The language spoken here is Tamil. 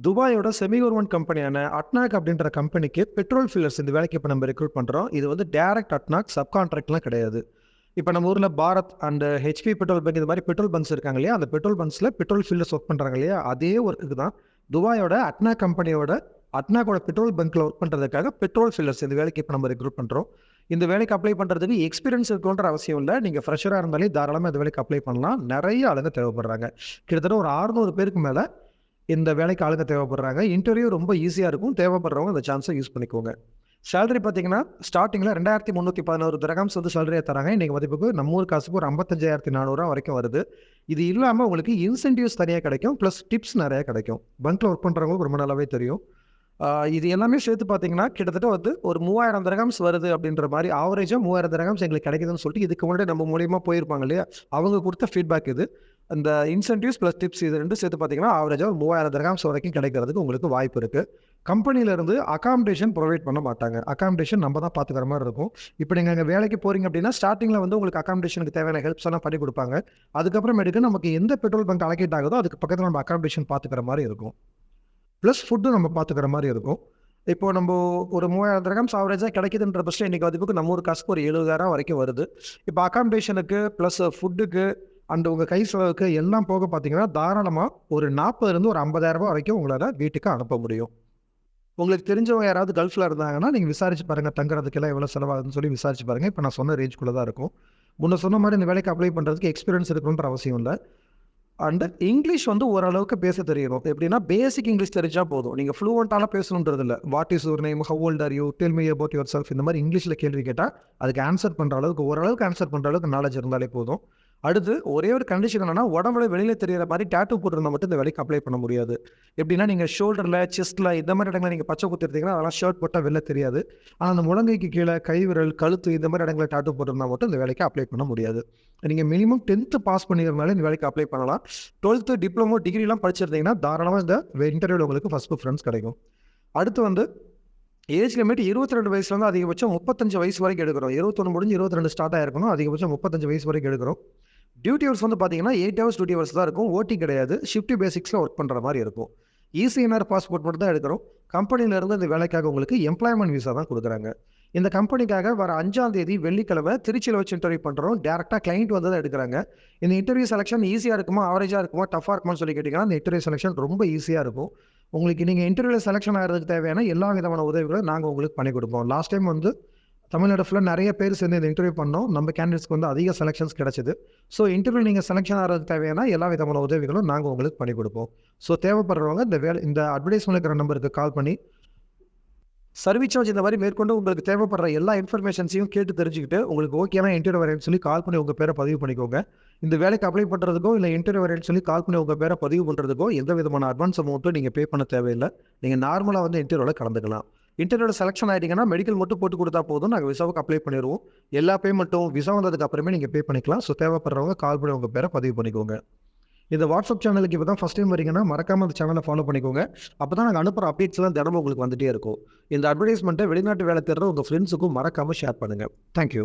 துபாயோட செமி கவர்மெண்ட் கம்பெனியான அட்னாக் அப்படின்ற கம்பெனிக்கு பெட்ரோல் ஃபில்லர்ஸ் இந்த வேலைக்கு இப்போ நம்ம ரெக்ரூட் பண்ணுறோம். இது வந்து டைரக்ட் அட்னாக், சப் கான்ட்ராக்ட்லாம் கிடையாது. இப்போ நம்ம ஊரில் Bharat and HP petrol bunk இந்த மாதிரி பெட்ரோல் பங்க்ஸ் இருக்காங்க இல்லையா, அந்த பெட்ரோல் பங்க்ஸில் பெட்ரோல் ஃபில்லர்ஸ் ஒர்க் பண்ணுறாங்க இல்லையா, அதே ஒர்க்குக்கு தான் துபாயோட அட்னாக் கம்பெனியோட அட்னாக்கோட பெட்ரோல் பங்க்கில் ஒர்க் பண்ணுறதுக்காக பெட்ரோல் ஃபில்லர்ஸ் இந்த வேலைக்கு இப்போ நம்ம ரெக்ரூட் பண்ணுறோம். இந்த வேலைக்கு அப்ளை பண்ணுறதுக்கு எக்ஸ்பீரியன்ஸ் இருக்குன்ற அவசியம் இல்லை. நீங்கள் ஃப்ரெஷராக இருந்தாலே தாராளமாக இந்த வேலைக்கு அப்ளை பண்ணலாம். நிறைய ஆளுங்க தேவைப்படுறாங்க. கிட்டத்தட்ட ஒரு 600 பேருக்கு மேலே இந்த வேலைக்கு ஆளுங்க தேவைப்படுறாங்க. இன்டர்வியூ ரொம்ப ஈஸியாக இருக்கும். தேவைப்படுறவங்க அந்த சான்ஸை யூஸ் பண்ணிக்கோங்க. சேலரி பார்த்தீங்கன்னா ஸ்டார்டிங்கில் 2311 திரஹாம்ஸ் வந்து சேலரியாக தராங்க. இன்றைக்கி மதிப்புக்கு நம்ம ஊர் காசுக்கு ஒரு 55,400 வரைக்கும் வருது. இது இல்லாமல் உங்களுக்கு இன்சென்டிவ்ஸ் தனியாக கிடைக்கும், ப்ளஸ் டிப்ஸ் நிறையா கிடைக்கும். பங்க்கில் ஒர்க் பண்ணுறவங்களுக்கு ரொம்ப நல்லாவே தெரியும். இது எல்லாமே சேர்த்து பார்த்தீங்கன்னா கிட்டத்தட்ட வந்து ஒரு 3000 திரஹாம்ஸ் வருது அப்படின்ற மாதிரி ஆவரேஜாக 3000 திரஹாம்ஸ் எங்களுக்கு கிடைக்குதுன்னு சொல்லிட்டு இதுக்கு முன்னாடி நம்ம மூலியமாக போயிருப்பாங்க இல்லையா, அவங்க கொடுத்த ஃபீட்பேக் இது. அந்த இன்சென்டிவ்ஸ் ப்ளஸ் டிப்ஸ் இது ரெண்டும் சேர்த்து பார்த்தீங்கன்னா ஆவரேஜாக 3000 திரஹாம்ஸ் வரைக்கும் கிடைக்கிறதுக்கு உங்களுக்கு வாய்ப்பு இருக்குது. கம்பெனியிலேருந்து அகாமடேஷன் ப்ரொவைட் பண்ண மாட்டாங்க. அகாமடேஷன் நம்ம தான் பார்த்துக்கிற மாதிரி இருக்கும். இப்போ நீங்கள் அங்கே வேலைக்கு போகிறீங்க அப்படின்னா ஸ்டார்டிங்கில் வந்து உங்களுக்கு அகாமடேஷனுக்கு தேவையான ஹெல்ப்ஸ் எல்லாம் பண்ணி கொடுப்பாங்க. அதுக்கப்புறமேட்டுக்கு நமக்கு எந்த பெட்ரோல் பங்க் அலோகேட் ஆகுதோ அதுக்கு பக்கத்தில் நம்ம அகாமடேஷன் பார்த்துக்கிற மாதிரி இருக்கும். ப்ளஸ் ஃபுட்டு நம்ம பார்த்துக்கிற மாதிரி இருக்கும். இப்போது நம்ம ஒரு 3000 திரஹாம்ஸ் ஆவரேஜாக கிடைக்குதுன்ற பட்சம் இன்றைக்கி மதிப்புக்கு நம்ம ஊர் காசுக்கு ஒரு 70,000 வரைக்கும் வருது. இப்போ அகாமடேஷனுக்கு ப்ளஸ் ஃபுட்டுக்கு அண்ட் உங்கள் கை செலவுக்கு எல்லாம் போக பார்த்தீங்கன்னா தாராளமாக ஒரு 40,000 ஒரு 50,000 வரைக்கும் உங்களால் வீட்டுக்கு அனுப்ப முடியும். உங்களுக்கு தெரிஞ்சவங்க யாராவது கல்ஃபில் இருந்தாங்கன்னா நீங்கள் விசாரிச்சு பாருங்கள், தங்குறதுக்கெல்லாம் எவ்வளோ செலவாகுதுன்னு சொல்லி விசாரிச்சு பாருங்கள். இப்போ நான் சொன்ன ரேஞ்சுக்குள்ளே தான் இருக்கும். முன்ன சொன்ன மாதிரி இந்த வேலைக்கு அப்ளை பண்ணுறதுக்கு எக்ஸ்பீரியன்ஸ் இருக்கணுன்ற அவசியம் இல்லை. அண்ட் இங்கிலீஷ் வந்து ஓரளவுக்கு பேச தெரியணும். எப்படின்னா பேசிக் இங்கிலீஷ் தெரிஞ்சால் போதும். நீங்கள் ஃப்ளூவெண்ட்டாலாம் பேசணுன்றது இல்லை. What is your name, how old are you, tell me about your self, இந்த மாதிரி இங்கிலீஷில் கேள்வி கேட்டால் அதுக்கு ஆன்சர் பண்ணுற அளவுக்கு ஓரளவுக்கு ஆன்சர் பண்ணுற அளவுக்கு நாலேஜ் இருந்தாலே போதும். அடுத்து ஒரே ஒரு கண்டிஷன் என்னன்னா, உடம்புல வெளியில் தெரியிற மாதிரி டேட்டூ போட்டிருந்தா மட்டும் இந்த வேலைக்கு அப்ளை பண்ண முடியாது. எப்படின்னா நீங்கள் ஷோல்டரில், செஸ்ட்டில் இந்த மாதிரி இடங்களை நீங்கள் பச்சை குத்திருந்தீங்கன்னா அதெல்லாம் ஷர்ட் போட்டால் வெளில தெரியாது. ஆனால் அந்த முழங்கைக்கு கீழே கைவிரல், கழுத்து இந்த மாதிரி இடங்களை டேட்டூ போட்டிருந்தா மட்டும் இந்த வேலைக்கு அப்ளை பண்ண முடியாது. நீங்கள் மினிமம் 10th பாஸ் பண்ணியிருந்தாலே இந்த வேலைக்கு அப்ளை பண்ணலாம். 12th டிப்ளமோ டிகிரிலாம் படிச்சிருந்தீங்கன்னா தாராளமாக இந்த இன்டர்வியூவில் உங்களுக்கு ஃபஸ்ட் ப்ரிஃபரன்ஸ் கிடைக்கும். அடுத்து வந்து ஏஜ் லிமிட் 22 வயசுலேருந்து அதிகபட்சம் 35 வயசு வரைக்கும் எடுக்கிறோம். 21 முடிஞ்சு 22 ஸ்டார்ட் ஆகிருக்கணும். அதிகபட்சம் 35 வயசு வரைக்கும் எடுக்கிறோம். டியூட்டி ஹவர்ஸ் வந்து பார்த்தீங்கன்னா 8 ஹவர்ஸ் டியூட்டி ஹவர்ஸ் தான் இருக்கும். ஓட்டி கிடையாது. ஷிஃப்ட் பேசிக்ஸில் ஒர்க் பண்ணுற மாதிரி இருக்கும். ECNR பாஸ்போர்ட் மட்டும் தான் எடுக்கிறோம். கம்பெனியிலேருந்து இந்த வேலைக்காக உங்களுக்கு எம்ப்ளாய்மெண்ட் விசா தான் கொடுக்குறாங்க. இந்த கம்பெனிக்காக வர 5ஆம் தேதி வெள்ளிக்கிழமை திருச்சியில் வச்சு இன்டர்வியூ பண்ணுறோம். டேரெக்டாக கிளைண்ட் வந்து தான் எடுக்கிறாங்க. இந்த இன்டர்வியூ செலெக்ஷன் ஈஸியாக இருக்குமா, ஆவரேஜாக இருக்குமா, டஃபாக இருக்குமான்னு சொல்லி கேட்டிங்கன்னா இந்த இன்டர்வியூ செலெக்ஷன் ரொம்ப ஈஸியாக இருக்கும். உங்களுக்கு நீங்கள் இன்டர்வியூவில் செலெக்ஷன் ஆகிறதுக்கு தேவையான எல்லா விதமான உதவிகளும் நாங்கள் உங்களுக்கு பண்ணி கொடுப்போம். லாஸ்ட் டைம் வந்து தமிழ்நாடு ஃபுல்லாக நிறைய பேர் சேர்ந்து இந்த இன்டர்வியூ பண்ணோம். நம்ம கேண்டிடேட்ஸ்க்கு வந்து அதிக செலெக்ஷன்ஸ் கிடச்சிது. ஸோ இன்டர்வியூ நீங்கள் செலெக்ஷன் ஆகிறதுக்கு தேவையான எல்லா விதமான உதவிகளும் நாங்கள் உங்களுக்கு பண்ணி கொடுப்போம். ஸோ தேவைப்படுறவங்க இந்த அட்வர்டைஸ்மெண்ட் இருக்கிற நம்பருக்கு கால் பண்ணி சர்வீஸ் சார்ஜ் இந்த மாதிரி மேற்கொண்டு உங்களுக்கு தேவைப்படுற எல்லா இன்ஃபர்மேஷன்ஸையும் கேட்டு தெரிஞ்சுக்கிட்டு உங்களுக்கு ஓகேனா இன்டர்வியூ வரேன்னு சொல்லி கால் பண்ணி உங்கள் பேரை பதிவு பண்ணிக்கோங்க. இந்த வேலைக்கு அப்ளை பண்ணுறதுக்கோ இல்லை இன்டர்வியூ வரேன்னு சொல்லி கால் பண்ணி உங்கள் பேரை பதிவு பண்ணுறதுக்கோ எந்த விதமான அட்வான்ஸ் அமௌண்ட்டும் நீங்கள் பே பண்ண தேவையில்லை. நீங்கள் நார்மலாக வந்து இன்டர்வியூவில் கலந்துக்கலாம். இன்டர்வியூவில் செலெக்ஷன் ஆகிட்டீங்கன்னா மெடிக்கல் மட்டும் போட்டு கொடுத்தா போதும், நாங்கள் விசாவுக்கு அப்ளை பண்ணிடுவோம். எல்லா பேமெண்ட்டும் விசா வந்ததுக்கு அப்புறமே நீங்கள் பே பண்ணிக்கலாம். ஸோ தேவைப்படுறவங்க கால் பண்ணி உங்கள் பேரை பதிவு பண்ணிக்கோங்க. இந்த வாட்ஸ்அப் சேனலுக்கு இப்போ தான் ஃபஸ்ட் டைம் வரீங்கன்னா மறக்காமல் அந்த சேனலை ஃபாலோ பண்ணிக்கோங்க. அப்போ தான் நாங்கள் அனுப்புகிற அப்டேட்ஸ்லாம் தினமும் உங்களுக்கு வந்துகிட்டே இருக்கும். இந்த அட்வர்டைஸ்மெண்ட்டை வெளிநாட்டு வேலை தேடுற உங்கள் ஃப்ரெண்ட்ஸுக்கும் மறக்காமல் ஷேர் பண்ணுங்கள். தேங்க்யூ.